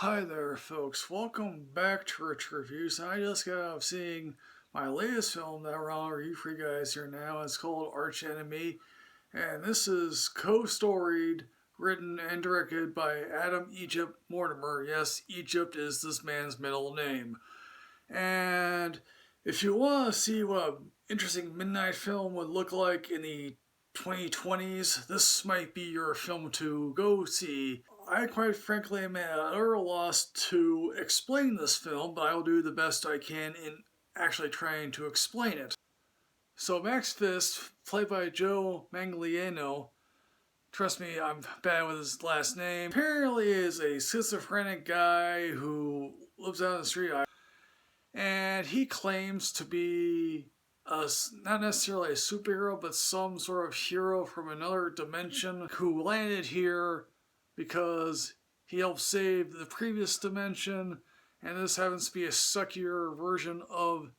Hi there, folks. Welcome back to Rich Reviews. I just got out of seeing my latest film that I'm on review for you guys here now. It's called Archenemy, and this is co-storied, written, and directed by Adam Egypt Mortimer. Yes, Egypt is this man's middle name. And if you want to see what an interesting midnight film would look like in the 2020s, this might be your film to go see. I quite frankly am at a utter loss to explain this film, but I will do the best I can in actually trying to explain it. So Max Fist, played by Joe Manganiello, trust me, I'm bad with his last name, apparently is a schizophrenic guy who lives out on the street, and he claims to be not necessarily a superhero, but some sort of hero from another dimension who landed here because he helped save the previous dimension, and this happens to be a suckier version of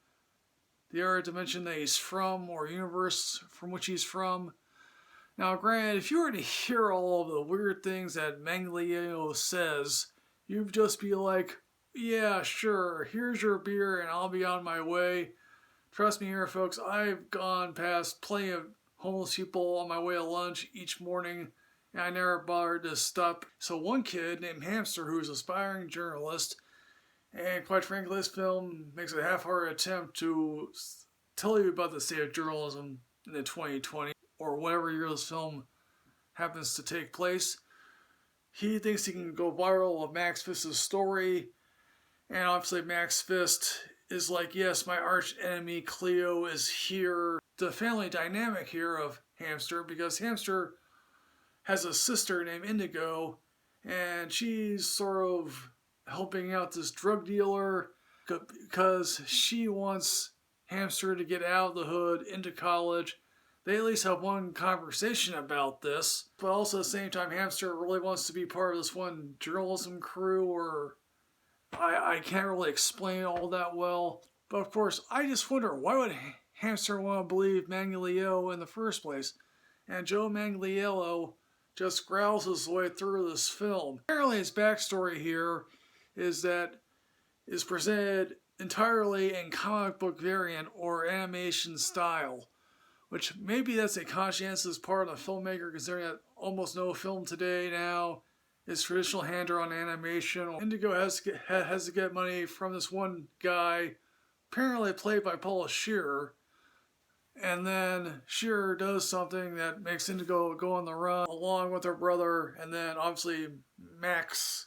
the other dimension that he's from, or universe from which he's from. Now, granted, if you were to hear all of the weird things that Manganiello says, you'd just be like, yeah, sure, here's your beer and I'll be on my way. Trust me here, folks, I've gone past plenty of homeless people on my way to lunch each morning, and I never bothered to stop. So one kid named Hamster, who's an aspiring journalist, and quite frankly, this film makes a half-hearted attempt to tell you about the state of journalism in the 2020, or whatever year this film happens to take place. He thinks he can go viral with Max Fist's story, and obviously Max Fist is like, yes, my arch enemy Cleo is here. The family dynamic here of Hamster, because Hamster has a sister named Indigo, and she's sort of helping out this drug dealer because she wants Hamster to get out of the hood into college. They at least have one conversation about this, but also at the same time, Hamster really wants to be part of this one journalism crew, or I can't really explain all that well. But of course, I just wonder, why would Hamster want to believe Manganiello in the first place? And Joe Manganiello just growls his way through this film. Apparently his backstory here is presented entirely in comic book variant or animation style, which maybe that's a conscientious part of the filmmaker, considering that almost no film today now is traditional hand-drawn animation. Indigo has to get money from this one guy, apparently played by Paul Shearer, and then Shearer does something that makes Indigo go on the run along with her brother, and then obviously Max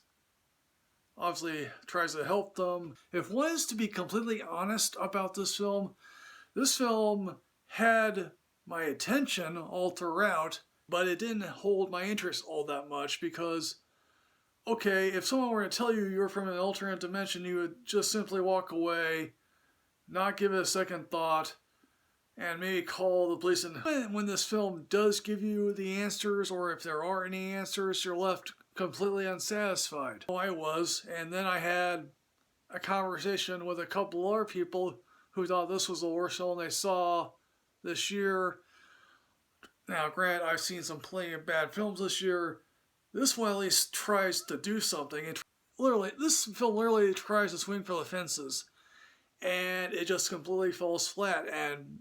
tries to help them. If one is to be completely honest about this film had my attention all throughout, but it didn't hold my interest all that much because, okay, if someone were to tell you you're from an alternate dimension, you would just simply walk away, not give it a second thought, and maybe call the police. And when this film does give you the answers, or if there are any answers, you're left completely unsatisfied. I was, and then I had a conversation with a couple other people who thought this was the worst film they saw this year. Now, granted, I've seen plenty of bad films this year. This one at least tries to do something. This film literally tries to swing for the fences, and it just completely falls flat, and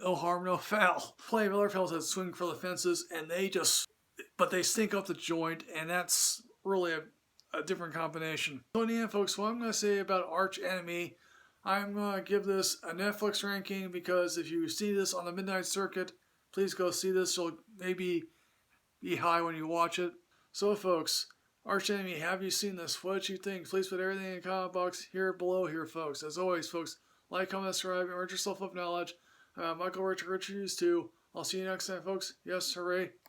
no harm, no foul. Plenty of other films that swing for the fences, and they stink up the joint, and that's really a different combination. So in the end, folks, what I'm going to say about Archenemy, I'm going to give this a Netflix ranking, because if you see this on the midnight circuit, please go see this. You'll maybe be high when you watch it. So folks, Archenemy, have you seen this? What did you think? Please put everything in the comment box here below here, folks. As always, folks, like, comment, subscribe, and enrich yourself with knowledge. Michael Richard Reviews 2. I'll see you next time, folks. Yes, hooray.